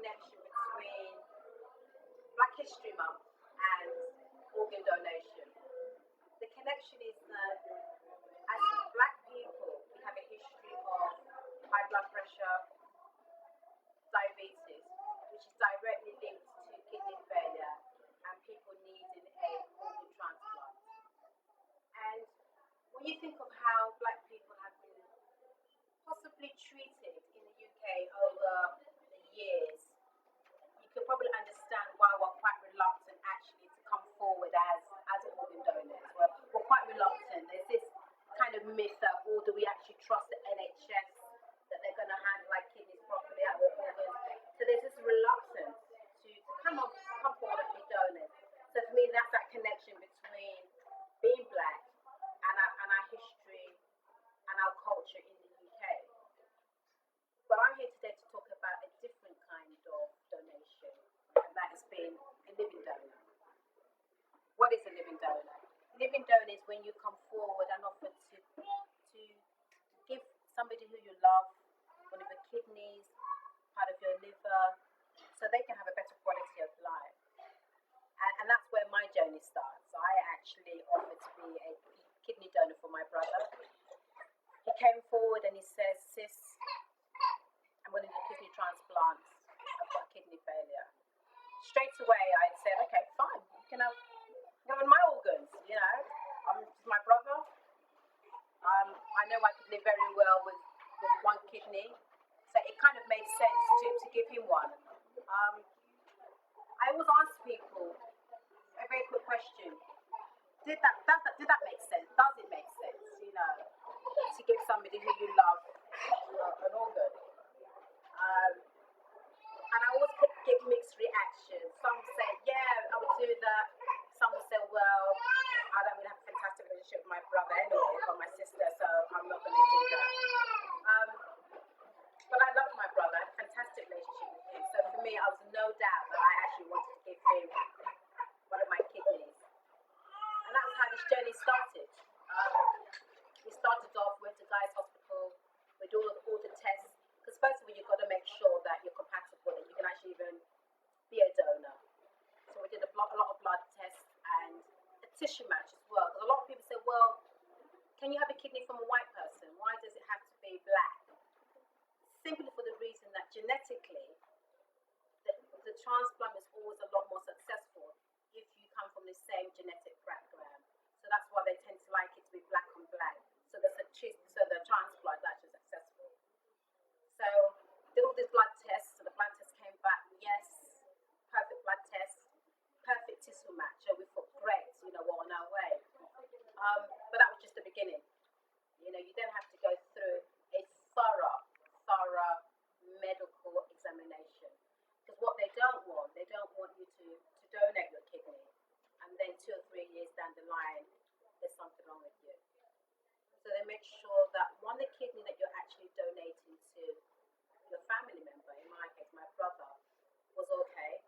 connection between Black History Month and organ donation. The connection is that as Black people, we have a history of high blood pressure, diabetes, which is directly linked to kidney failure and people needing a organ transplant. And when you think of how Black people have been possibly treated in the UK over the years, you can probably understand why we're quite reluctant actually to come forward as organ donors. We're quite reluctant. There's this kind of myth that, oh, do we actually trust the NHS that they're going to handle like kidneys properly, our organs? So there's this reluctance to come forward and be donors. So for me, that's that connection between being Black and our history and our culture in the UK. But I'm here today to talk about a different kind of donation, and that has been a living donor. What is a living donor? Living donor is when you come forward and offer to give somebody who you love one of your kidneys, part of your liver, so they can have a better quality of life. And that's where my journey starts. So I actually offered to be a kidney donor for my brother. He came forward and he says, "Sis, I'm going to do kidney transplants. I've got kidney failure." Straight away, I said, "Okay, fine. You can have my organs. He's my brother. I know I could live very well with one kidney, so it kind of made sense to give him one." I always ask people a very quick question: Did that make sense? Does it make sense? To give somebody who you love an organ? And I always get mixed reactions. Some say, "Yeah, I would do that." Some will say, "Well, I don't really have a fantastic relationship with my brother anyway, or my sister, so I'm not going to do that." But I love my brother. I had a fantastic relationship with him. So for me, I was no doubt that I actually wanted to give him one of my kidneys. And that's how this journey started. We started off, went to Guy's Hospital, we did all the tests. Because first of all, you've got to make sure that you're compatible, that you can actually even be a donor. So we did a lot of blood tests and a tissue match as well. Because a lot of people say, "Well, can you have a kidney from a white person? Why does it have to be Black?" Simply for the reason that genetically, the transplant is always a lot more successful if you come from the same genetic background. So that's why they tend to like it to be Black on Black. So the transplant is actually successful. So did all these blood tests. So the blood test came back, yes, perfect blood test, perfect tissue match. So we thought, great, we're on our way. But that was just the beginning. You then have to go through a thorough medical examination. Because what they don't want you to donate your kidney, and then 2 or 3 years down the line, there's something wrong with you. So they make sure that the kidney that you're actually donating to your family member, in my case, my brother, was okay,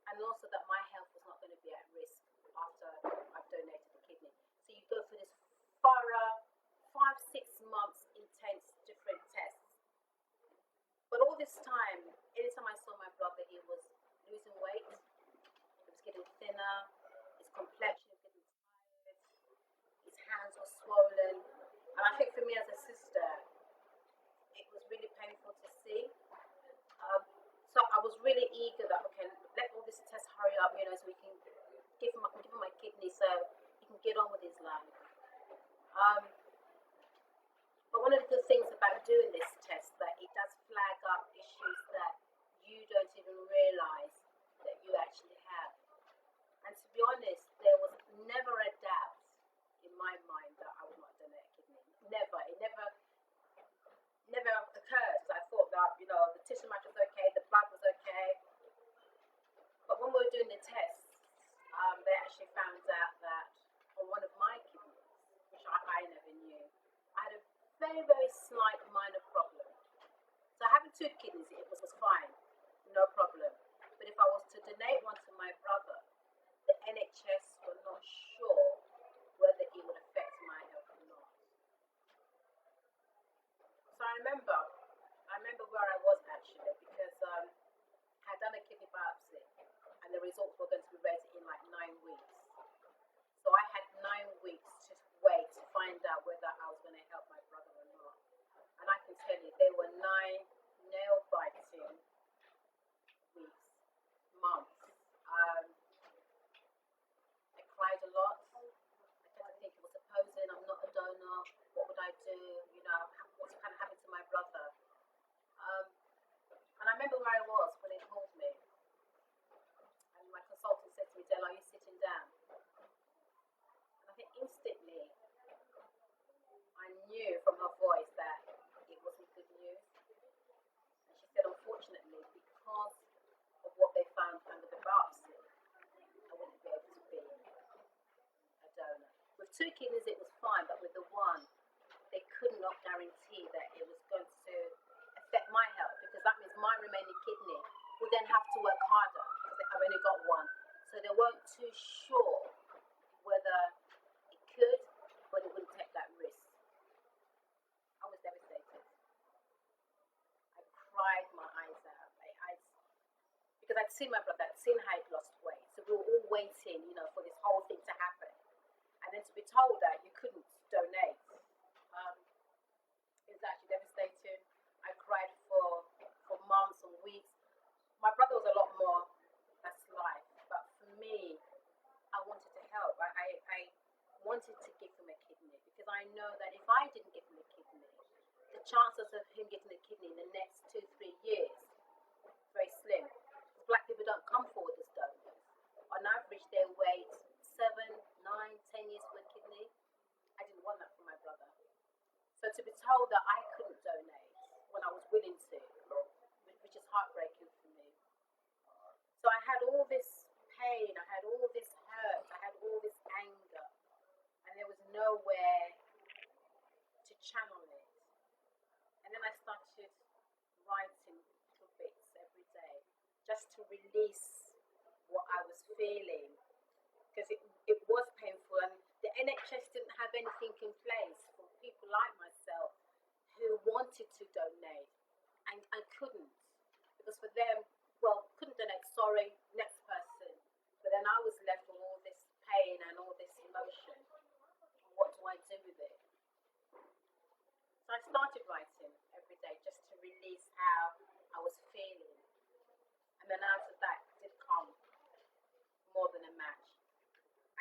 and also that my health was not going to be at risk after I've donated the kidney. So you go through this thorough 5-6 months intense different tests. But all this time, anytime I saw my brother, he was losing weight, he was getting thinner, his complexion was getting tired, his hands were swollen. And I think for me as a sister, it was really painful to see. So I was really eager that, okay, let all this test hurry up, so we can give him my kidney so he can get on with his life. But one of the good things about doing this test that it does flag up issues results were going to be ready in like 9 weeks. So I had 9 weeks to wait to find out whether I was going to help my brother or not. And I can tell you, there were 9 nail-biting weeks, months. I cried a lot. I kept thinking, supposing I'm not a donor, what would I do? You know, what's kind of happened to my brother? And I remember where I was when they called me. And my consultant said to me, Della, are you sitting down? And I think instantly I knew from her voice that it wasn't good news. And she said, unfortunately, because of what they found under the biopsy, I wouldn't be able to be a donor. With 2 kidneys, it was fine, but with the one, they could not guarantee that it was going to affect my health, because that means my remaining kidney would then have to work harder because I've only got one. So they weren't too sure whether it could, but it wouldn't take that risk. I was devastated. I cried my eyes out. Because I'd seen my brother, I'd seen how he'd lost weight. So we were all waiting, you know, for this whole thing to happen. And then to be told that you couldn't donate, it was actually devastating. I cried for months and weeks. My brother was a lot more, that's life. But for me, I wanted to help. I wanted to give him a kidney, because I know that if I didn't give him a kidney, the chances of him getting a kidney in the next 2-3 years very slim. Black people don't come forward as donors. On average, they wait 7, 9, 10 years for a kidney. I didn't want that for my brother. So to be told that I couldn't donate when I was willing to, which is heartbreaking for me. So I had all this pain, I had all this hurt, I had all this anger, and there was nowhere to channel it. And then I started writing little bits every day, just to release what I was feeling, because it was painful, and the NHS didn't have anything in place for people like myself who wanted to donate and couldn't, because for them, well, couldn't donate, sorry, next person. But then I was left with all this pain and all this emotion. What do I do with it? So I started writing every day just to release how I was feeling. And then out of that did come more than a match.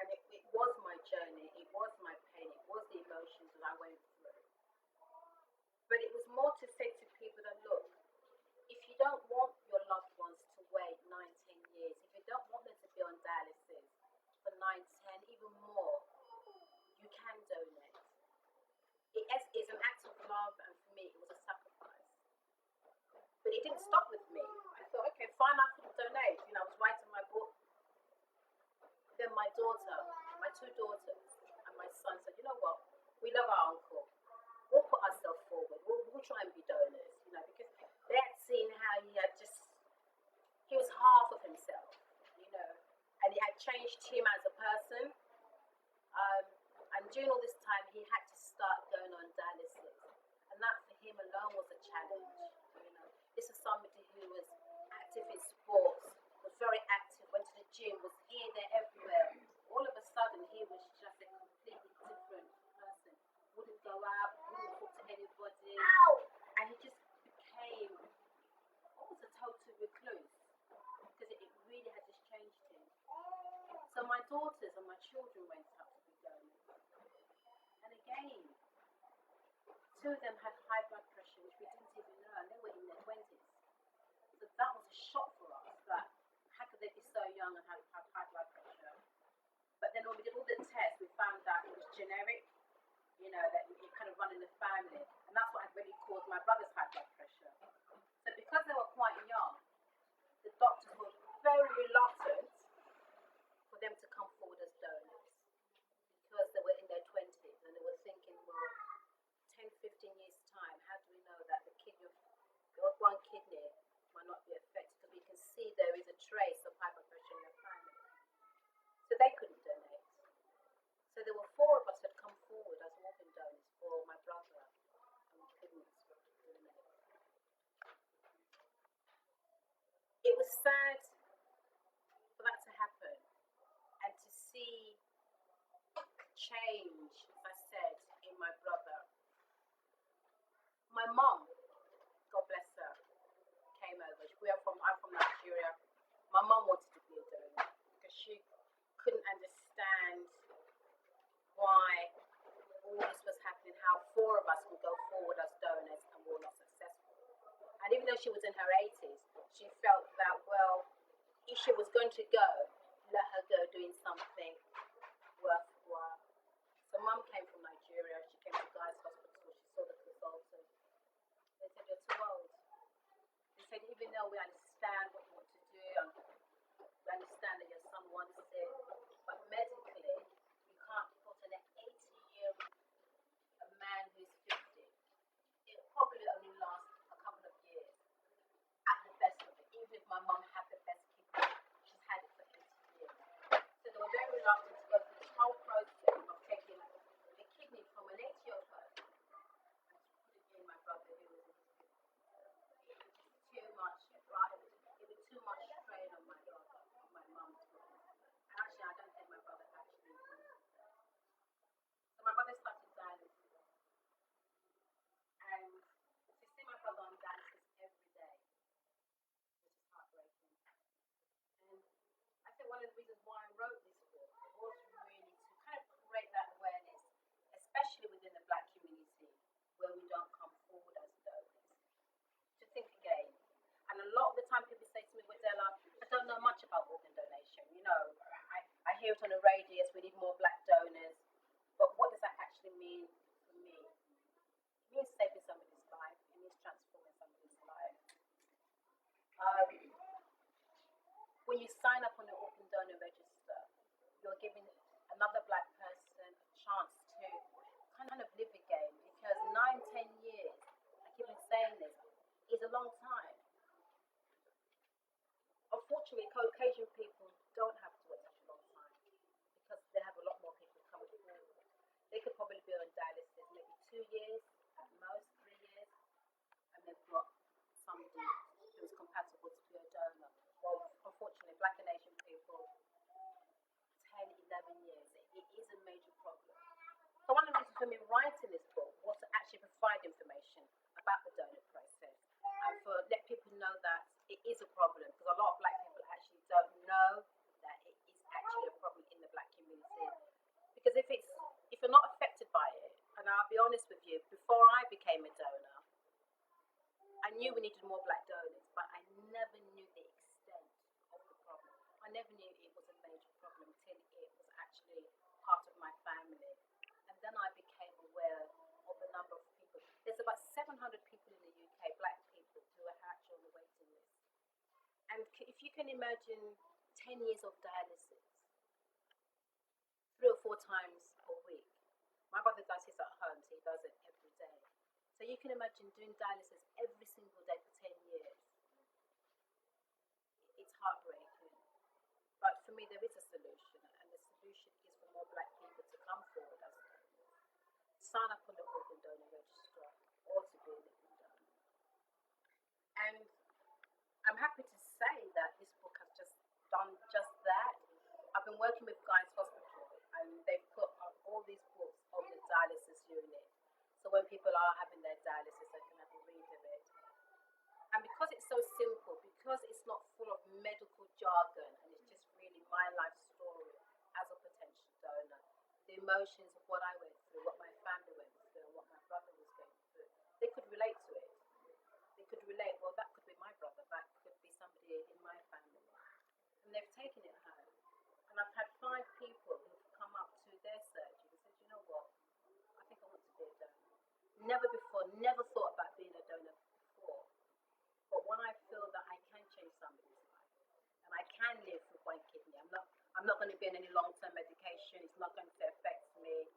And it was my journey, it was my pain, it was the emotions that I went through. But it was more to say to people that, look, if you don't want your loved ones to wait 9, 10 years, if you don't want them to be on dialysis for 9, 10, even more, you can donate. It is an act of love, and for me, it was a sacrifice. But it didn't stop with me. I thought, okay, fine, I couldn't donate. You know, I was writing my book. Then my daughter, my 2 daughters, and my son said, you know what, we love our uncle. We'll put ourselves forward. We'll try and be donors, you know, because they had seen how he was half of himself, you know, and it had changed him as a person. And during all this time, he had to start going on dialysis. And that for him alone was a challenge, you know. This is somebody who was active in sports, was very active, went to the gym, was here, there, everywhere. All of a sudden, he was just a completely different person. Wouldn't go out, wouldn't talk to anybody. And he just became almost a total recluse, because it really had just changed him. So my daughters and my children went up to be donors. And again, 2 of them had high blood pressure, which we didn't even know, and they were in their 20s. So that was a shock for us, that how could they be so young and have high blood pressure? But then when we did all the tests, we found that it was generic, you know, that it kind of run in the family. And that's what had really caused my brother's high blood pressure. So because they were quite young, the doctors were very reluctant for them to come forward as donors, because they were in their 20s and they were thinking, well, 10, 15 years time, how do we know that the one kidney might not be affected, because we can see there is a trace of high blood pressure in their family. So they couldn't donate. So there were 4 of us that come forward as organ donors for my brother, and we couldn't donate. because she was in her 80s, she felt that, well, if she was going to go, let her go doing something worthwhile. So mum came from Nigeria. She came to Guy's Hospital. She saw the consultant. They said, you're too old. They said, even though we understand what you want to do, and we understand that your son wants it, but medically, you can't put an 80-year a man who's 50. It'll probably only last a couple of years at the best of it. Even if my mum had the best kidney, she's had it for 80 years. So they were very reluctant to go through this whole process of taking a kidney from an 80-year-old person and put it in my brother who was in his 50s. It was just too much, right? It was too much strain on my brother, on my mum. And actually, I don't think my brother actually wanted that. So my brother started dialysis. And to see my brother on dialysis every day was just heartbreaking. And I think one of the reasons why I wrote this book was really to kind of create that awareness, especially within the black community where we don't come forward as donors, to think again. And a lot of the time people say to me, Wadela, I don't know much about organ donation. You know, I hear it on the radio, yes, we need more black donors. But what does that actually mean for me? It means saving somebody's life. It means transforming somebody's life. When you sign up on the organ donor register, you're giving another black person a chance to kind of live again, because 9, 10 years, I keep on saying this, is a long time. Unfortunately, Caucasian people don't have to wait such a long time because they have a lot more people coming forward. They could probably be on dialysis maybe 2 years, at most 3 years, and they've got somebody who's compatible to be a donor. Well, unfortunately, black and Asian people, 10, 11 years, it is a major problem. So one of the reasons for me writing this book was to actually provide information about the donor process and for let people know that it is a problem, because a lot of black people actually don't know that it is actually a problem in the black community. Because if you're not affected by it, and I'll be honest with you, before I became a donor, I knew we needed more black donors, but I never knew the extent of the problem. I never knew it was a major problem until it was actually part of my family. And then I became aware of the number of people. There's about 700 people in the UK, black people, who are actually on the waiting list. And if you can imagine 10 years of dialysis, 3 or 4 times a week. My brother does his at home, so he does it every day. So you can imagine doing dialysis every single day for 10 years. It's heartbreaking. But for me, there is a solution, and the solution is for more black people to come forward as donors. Sign up on the organ donor register or to be a living donor. And I'm happy to say that this book has just done just that. I've been working with Guy's Hospital, and they've put up all these books on the dialysis unit. So when people are having their dialysis, they can have a read of it. And because it's so simple, because it's not full of medical jargon, and it's just really my life story as a potential donor, the emotions of what I went through, what my family went through, and what my brother was going through, they could relate to it. They could relate, well, that could be my brother, that could be somebody in my family. And they've taken it home. And I've had 5 people who've come up to their surgery and said, you know what, I think I want to be a donor. Never before, never thought about being a donor before. But when I feel that I can change somebody's life, and I can live with 1 kidney, I'm not going to be on any long-term medication, it's not going to affect me.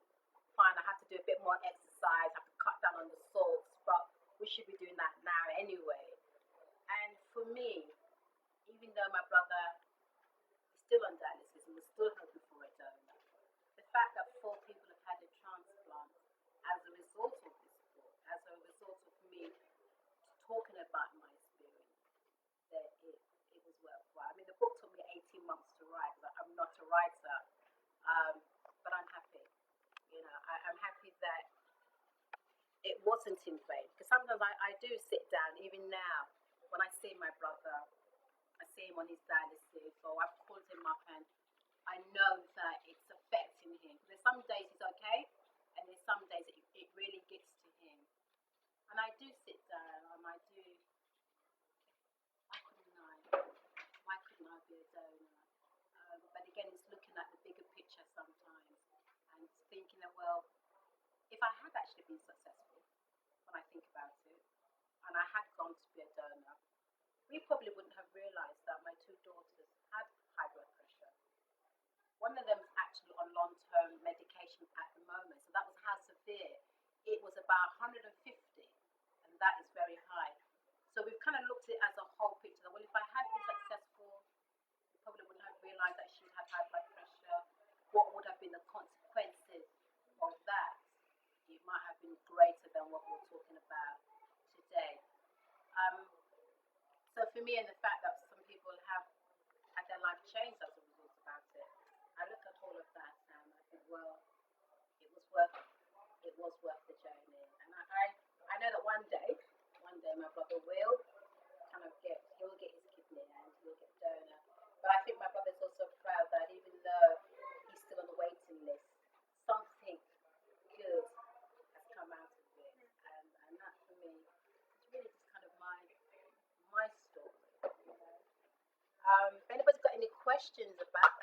Fine, I have to do a bit more exercise, I have to cut down on the salts, but we should be doing that now anyway. And for me, even though my brother is still on dialysis and we're still hoping for a donor, the fact that 4 people have had a transplant as a result of this book, as a result of me talking about my experience, that it was worthwhile. I mean, the book took me 18 months to write. I'm not a writer, but I'm happy. You know, I'm happy that it wasn't in vain. Because sometimes I do sit down, even now, when I see my brother, I see him on his dialysis, or I've called him up and I know that it's affecting him. There's some days he's okay, and there's some days it really gets to him. And I do sit down and I do But again, it's looking at the bigger picture sometimes and thinking that, well, if I had actually been successful, when I think about it, and I had gone to be a donor, we probably wouldn't have realized that my two daughters had high blood pressure. One of them is actually on long-term medication at the moment, so that was how severe. It was about 150, and that is very high. So we've kind of looked at it as a whole picture. Well, if I had been successful, we probably wouldn't have realized that she had high blood pressure. What would have been the consequences of that? It might have been greater than what we're talking about today. Um, so for me, and the fact that some people have had their life changed as a result about it, I look at all of that and I think, well, it was worth the journey. And I know that one day my brother will kind of he'll get his kidney and he'll get donor. But I think my brother's also proud that even though he's still on the waiting list, something good has come out of it. And that for me is really just kind of my story. You know? If anybody's got any questions about